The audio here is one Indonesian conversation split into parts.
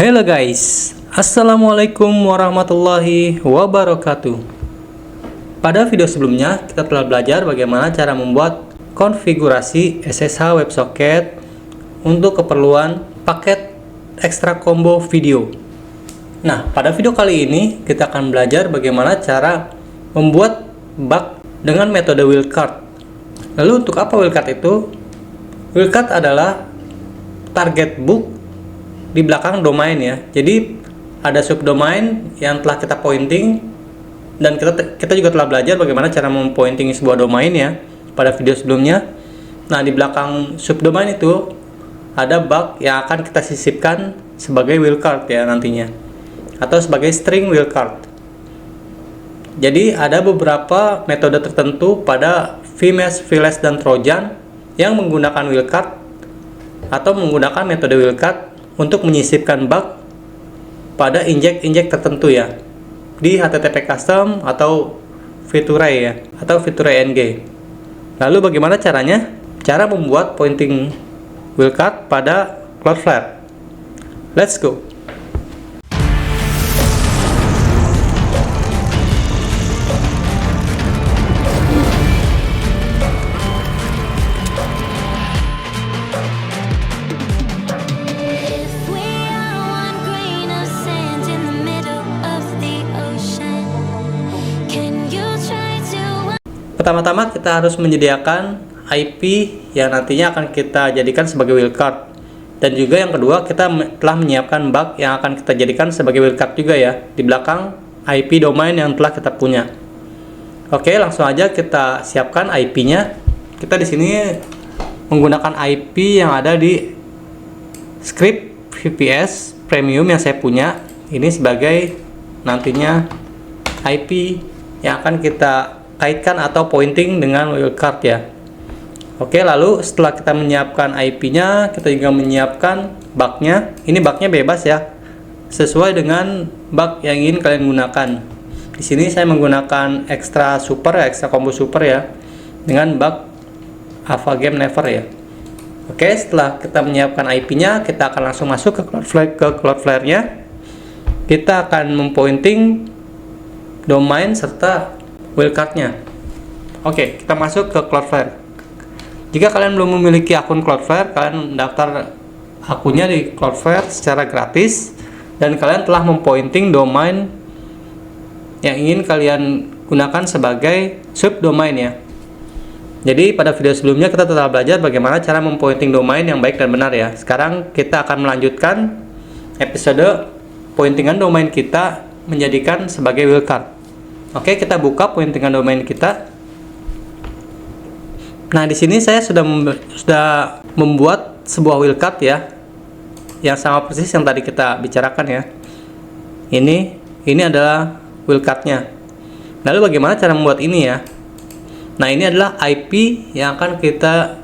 Halo guys, Assalamualaikum warahmatullahi wabarakatuh. Pada video sebelumnya kita telah belajar bagaimana cara membuat konfigurasi SSH WebSocket untuk keperluan paket ekstra combo video. Nah, pada video kali ini kita akan belajar bagaimana cara membuat bug dengan metode wildcard. Lalu untuk apa wildcard itu? Wildcard adalah target book di belakang domain ya. Jadi ada subdomain yang telah kita pointing, dan kita juga telah belajar bagaimana cara mempointing sebuah domain ya pada video sebelumnya. Nah, di belakang subdomain itu ada bug yang akan kita sisipkan sebagai wildcard ya nantinya, atau sebagai string wildcard. Jadi ada beberapa metode tertentu pada VMesh, VLAS, dan Trojan yang menggunakan wildcard atau menggunakan metode wildcard untuk menyisipkan bug pada injek tertentu ya di HTTP custom atau Feature ya, atau Feature NG. Lalu bagaimana caranya? Cara membuat pointing wildcard pada Cloudflare. Let's go. Pertama-tama kita harus menyediakan IP yang nantinya akan kita jadikan sebagai wildcard, dan juga yang kedua kita telah menyiapkan bug yang akan kita jadikan sebagai wildcard juga ya di belakang IP domain yang telah kita punya. Oke, langsung aja kita siapkan IP-nya. Kita di sini menggunakan IP yang ada di script VPS premium yang saya punya. Ini sebagai nantinya IP yang akan kita kaitkan atau pointing dengan wildcard ya. Oke, lalu setelah kita menyiapkan IP-nya, kita juga menyiapkan bugnya. Ini bugnya bebas ya, sesuai dengan bug yang ingin kalian gunakan. Di sini saya menggunakan extra combo super ya, dengan bug Alpha Game Never ya. Oke, setelah kita menyiapkan IP-nya, kita akan langsung masuk ke Cloudflare-nya. Kita akan mempointing domain serta wildcard-nya. Oke, kita masuk ke Cloudflare. Jika kalian belum memiliki akun Cloudflare, kalian mendaftar akunnya di Cloudflare secara gratis, dan kalian telah mempointing domain yang ingin kalian gunakan sebagai subdomain ya. Jadi pada video sebelumnya kita telah belajar bagaimana cara mempointing domain yang baik dan benar ya. Sekarang kita akan melanjutkan episode pointingan domain kita menjadikan sebagai wildcard. Oke, kita buka pointingan domain kita. Nah, di sini saya sudah membuat sebuah wildcard ya, yang sama persis yang tadi kita bicarakan ya. Ini adalah wildcard-nya. Lalu bagaimana cara membuat ini ya? Nah, ini adalah IP yang akan kita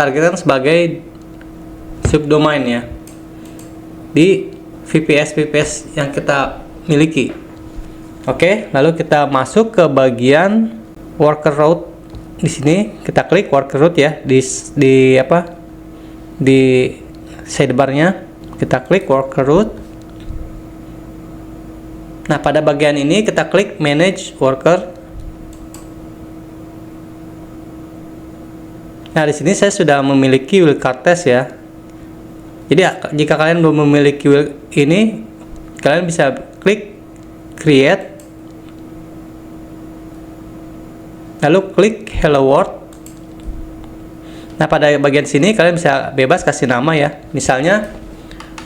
targetkan sebagai subdomain ya di VPS yang kita miliki. Oke, lalu kita masuk ke bagian worker route. Di sini kita klik worker route ya, di sidebar-nya kita klik worker route. Nah, pada bagian ini kita klik manage worker. Nah, di sini saya sudah memiliki wildcard test ya. Jadi jika kalian belum memiliki ini, kalian bisa klik create, lalu klik hello world. Nah, pada bagian sini kalian bisa bebas kasih nama ya, misalnya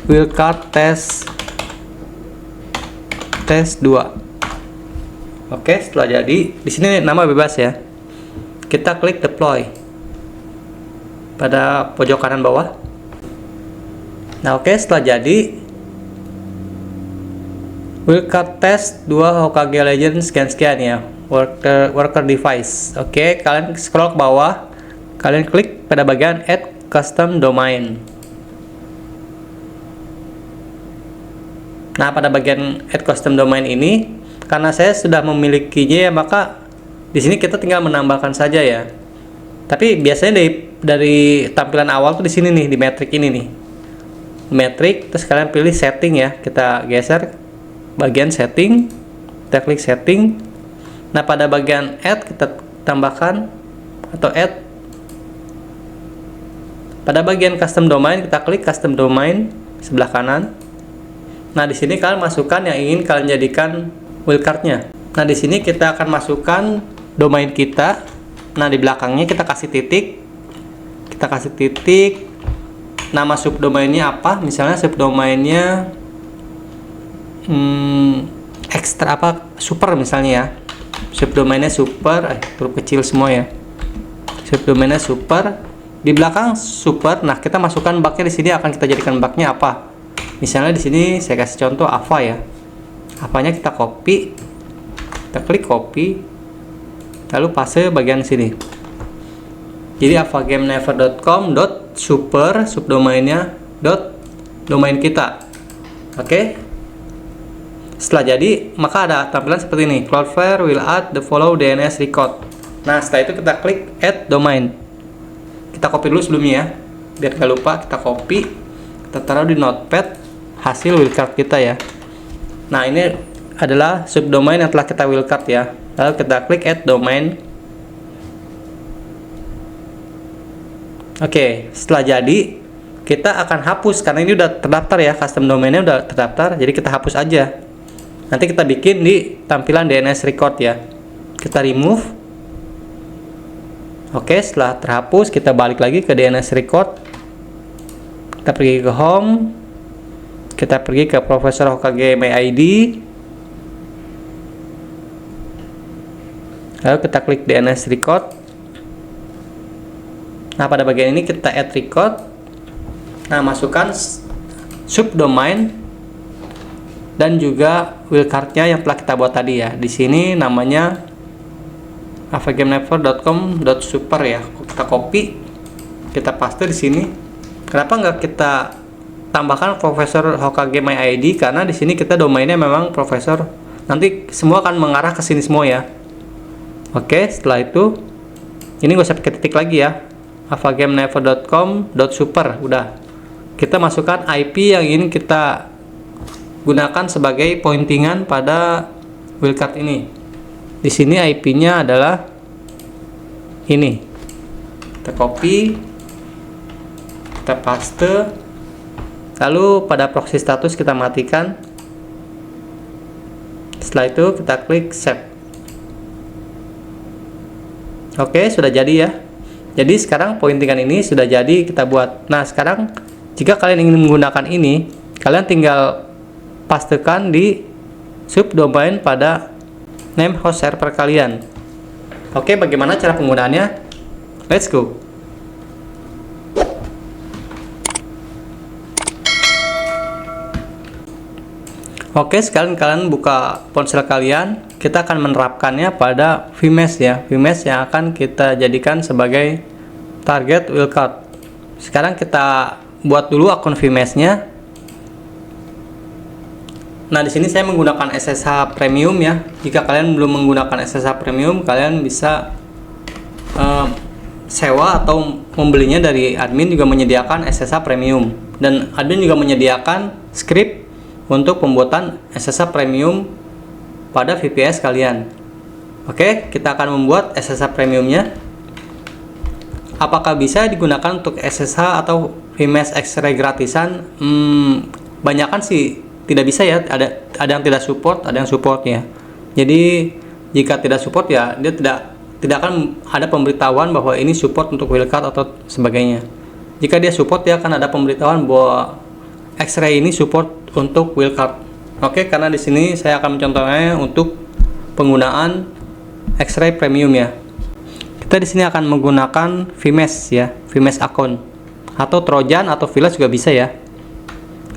wildcard test 2. Oke, setelah jadi di sini nama bebas ya, kita klik deploy pada pojok kanan bawah. Nah, oke, setelah jadi wildcard test 2 Hokage Legends sekian ya, worker device. Oke, kalian scroll ke bawah, kalian klik pada bagian add custom domain. Nah, pada bagian add custom domain ini, karena saya sudah memilikinya ya, maka di sini kita tinggal menambahkan saja ya. Tapi biasanya dari tampilan awal tuh di sini nih, di metrik ini nih. metric, terus kalian pilih setting ya. Kita geser bagian setting, kita klik setting. Nah, pada bagian add kita tambahkan atau add. Pada bagian custom domain kita klik custom domain sebelah kanan. Nah, di sini kalian masukkan yang ingin kalian jadikan wildcard-nya. Nah, di sini kita akan masukkan domain kita. Nah, di belakangnya kita kasih titik. Kita kasih titik. Nama subdomainnya apa? Misalnya subdomainnya ekstra apa? Super misalnya ya. Subdomainnya super, huruf kecil semua ya. Subdomainnya super. Di belakang super. Nah, kita masukkan bugnya di sini, akan kita jadikan bugnya apa? Misalnya di sini saya kasih contoh Ava ya. Avanya kita copy. Kita klik copy. Lalu paste bagian sini. Jadi avagamenever.com.super subdomainnya domain kita. Oke. Setelah jadi, maka ada tampilan seperti ini. Cloudflare will add the follow DNS record. Nah, setelah itu kita klik add domain. Kita copy dulu sebelumnya ya. Biar gak lupa, kita copy. Kita taruh di notepad hasil wildcard kita ya. Nah, ini adalah subdomain yang telah kita wildcard ya. Lalu kita klik add domain. Oke, setelah jadi kita akan hapus karena ini udah terdaftar ya, custom domainnya udah terdaftar, jadi kita hapus aja. Nanti kita bikin di tampilan DNS record ya. Kita remove. Oke, setelah terhapus kita balik lagi ke DNS record. Kita pergi ke home. Kita pergi ke Profesor Hokage My ID. Lalu kita klik DNS record. Nah, pada bagian ini kita add record. Nah, masukkan subdomain dan juga wildcard-nya yang telah kita buat tadi ya. Di sini namanya avagamenever.com.super ya. Kita copy, kita paste di sini. Kenapa nggak kita tambahkan Profesor Hokage My ID? Karena di sini kita domainnya memang Profesor. Nanti semua akan mengarah ke sini semua ya. Oke, setelah itu ini nggak usah pakai titik lagi ya. avagamenever.com.super udah. Kita masukkan IP yang ingin kita gunakan sebagai pointingan pada wildcard ini. Di sini IP-nya adalah ini. Kita copy, kita paste. Lalu pada proxy status kita matikan. Setelah itu kita klik save. Oke, sudah jadi ya. Jadi sekarang pointingan ini sudah jadi kita buat. Nah, sekarang jika kalian ingin menggunakan ini, kalian tinggal pastekan di subdomain pada name host server kalian. Oke, bagaimana cara penggunaannya? Let's go. Oke, sekarang kalian buka ponsel kalian. Kita akan menerapkannya pada Vmash ya. Vmash yang akan kita jadikan sebagai target wildcard. Sekarang kita buat dulu akun Vmash-nya. Nah, di sini saya menggunakan SSH Premium ya. Jika kalian belum menggunakan SSH Premium, kalian bisa sewa atau membelinya dari admin, juga menyediakan SSH Premium. Dan admin juga menyediakan script untuk pembuatan SSH Premium pada VPS kalian. Oke, kita akan membuat SSH Premiumnya. Apakah bisa digunakan untuk SSH atau Vmash X-ray gratisan? Banyakan sih tidak bisa ya. Ada yang tidak support, ada yang support ya. Jadi jika tidak support ya, dia tidak akan ada pemberitahuan bahwa ini support untuk wildcard atau sebagainya. Jika dia support, dia akan ada pemberitahuan bahwa X-ray ini support untuk wildcard. Oke, karena di sini saya akan mencontohnya untuk penggunaan X-ray Premium ya. Kita di sini akan menggunakan Vmash ya, Vmash akun atau Trojan atau Village juga bisa ya.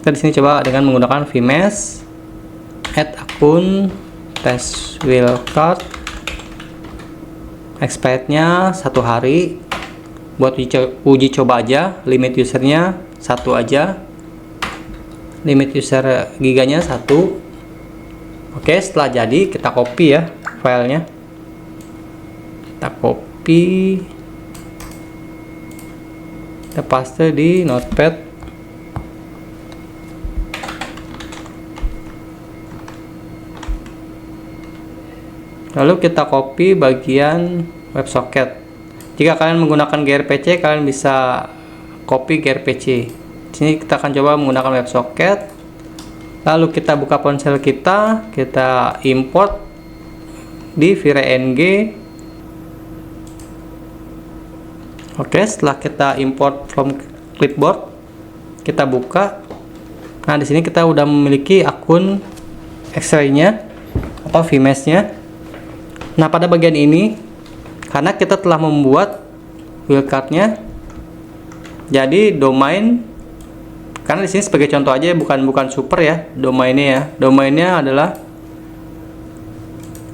Kita di sini coba dengan menggunakan Vmash, add akun, test wildcard, expirednya 1 hari. Buat uji coba aja, limit usernya 1 aja. Limit user giganya 1. Oke, setelah jadi kita copy ya filenya. Kita copy, kita paste di notepad. Lalu kita copy bagian WebSocket. Jika kalian menggunakan gRPC, kalian bisa copy gRPC. Di sini kita akan coba menggunakan WebSocket. Lalu kita buka ponsel kita import di VRNG. Oke, setelah kita import from clipboard, kita buka. Nah, di sini kita udah memiliki akun X-ray-nya atau VMesh-nya. Nah, pada bagian ini karena kita telah membuat wildcard-nya, jadi domain, karena di sini sebagai contoh aja, bukan super ya domainnya ya. Domainnya adalah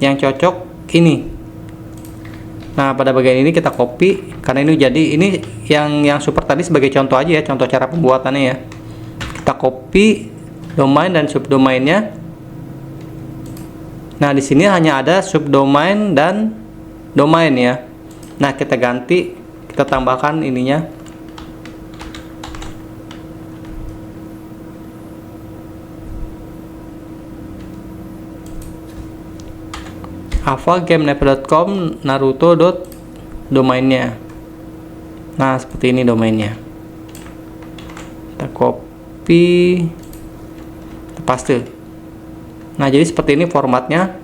yang cocok ini. Nah, pada bagian ini kita copy karena ini jadi ini yang super tadi sebagai contoh aja ya, contoh cara pembuatannya ya. Kita copy domain dan subdomainnya. Nah, di sini hanya ada subdomain dan domain ya. Nah, kita ganti, kita tambahkan ininya. avagamenever.com naruto.domainnya. Nah, seperti ini domainnya. Kita copy, kita paste. Nah, jadi seperti ini formatnya,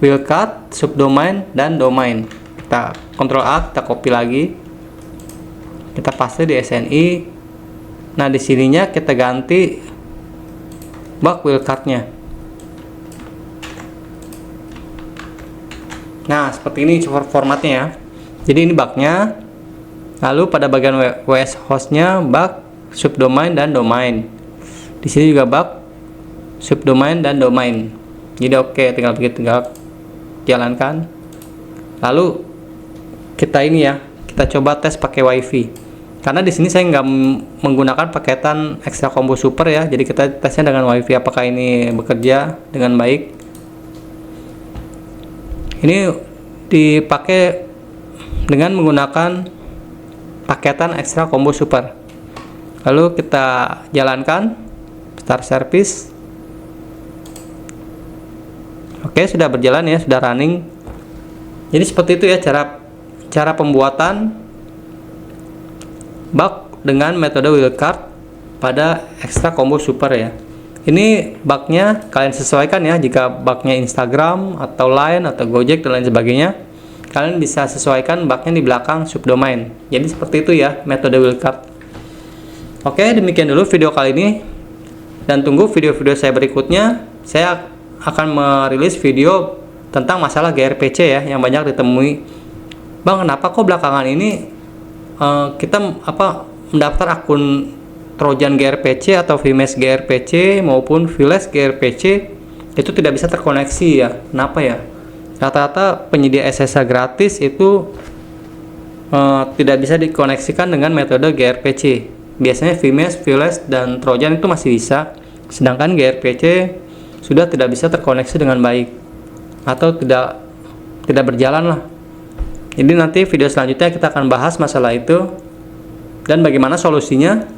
wildcard, subdomain, dan domain. Kita Ctrl A, kita copy lagi, kita paste di SNI. Nah, di sininya kita ganti bug wildcardnya. Nah, seperti ini formatnya ya. Jadi ini bugnya. Lalu pada bagian WS hostnya bug subdomain dan domain. Di sini juga bug subdomain dan domain. Jadi oke, tinggal jalankan. Lalu kita ini ya, kita coba tes pakai WiFi. Karena di sini saya nggak menggunakan paketan Extra Combo Super ya, jadi kita tesnya dengan WiFi apakah ini bekerja dengan baik. Ini dipakai dengan menggunakan paketan Extra Combo Super. Lalu kita jalankan start service. Oke, sudah berjalan ya, sudah running. Jadi seperti itu ya cara pembuatan bug dengan metode wildcard pada Extra Combo Super ya. Ini bugnya kalian sesuaikan ya. Jika bugnya Instagram atau Line atau Gojek dan lain sebagainya, kalian bisa sesuaikan bugnya di belakang subdomain. Jadi seperti itu ya metode wildcard. Oke, demikian dulu video kali ini, dan tunggu video-video saya berikutnya. Saya akan merilis video tentang masalah gRPC ya, yang banyak ditemui. Bang, kenapa kok belakangan ini kita mendaftar akun Trojan gRPC atau VMesh gRPC maupun Flash gRPC itu tidak bisa terkoneksi ya? Kenapa ya? Rata-rata penyedia SSH gratis itu tidak bisa dikoneksikan dengan metode gRPC. Biasanya VMesh, Flash, dan Trojan itu masih bisa, sedangkan gRPC sudah tidak bisa terkoneksi dengan baik atau tidak berjalan lah. Jadi nanti video selanjutnya kita akan bahas masalah itu dan bagaimana solusinya.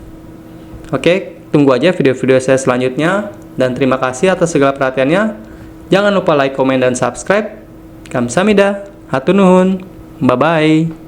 Oke, tunggu aja video-video saya selanjutnya, dan terima kasih atas segala perhatiannya. Jangan lupa like, komen, dan subscribe. Kamsahamnida, hatur nuhun, bye bye.